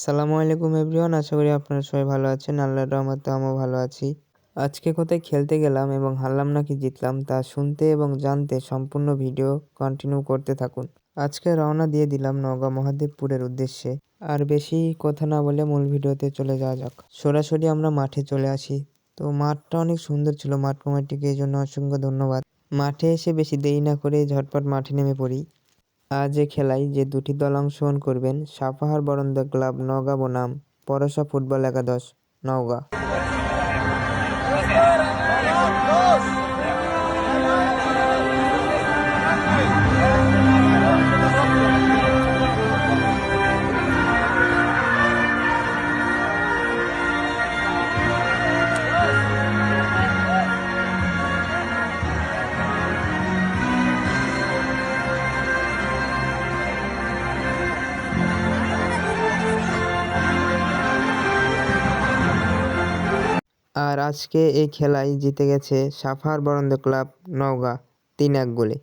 সালামু আলাইকুম এভরিওয়ান, আশা করি আপনারা সবাই ভালো আছেন। আল্লাহর রহমতে আমিও ভালো আছি। আজকে কোথায় খেলতে গেলাম এবং হারলাম নাকি জিতলাম তা শুনতে এবং জানতে সম্পূর্ণ ভিডিও কন্টিনিউ করতে থাকুন। আজকে রওনা দিয়ে দিলাম নওগাঁ মহাদেবপুরের উদ্দেশ্যে। আর বেশি কথা না বলে মূল ভিডিওতে চলে যাওয়া যাক। সরাসরি আমরা মাঠে চলে আসি। তো মাঠটা অনেক সুন্দর ছিল, মাঠ কমিটিকে এই জন্য অসংখ্য ধন্যবাদ। মাঠে এসে বেশি দেরি না করে ঝটপট মাঠে নেমে পড়ি। আজ এ খেলায় যে দুটি দল অংশগ্রহণ করবেন: সাপাহার বরন্দ ক্লাব নওগাঁ বনাম পরশা ফুটবল একাদশ নওগাঁ। আর আজকে এই খেলায় জিতে গেছে সাপাহার বরন্দ ক্লাব নওগাঁ 3-1 গোলে।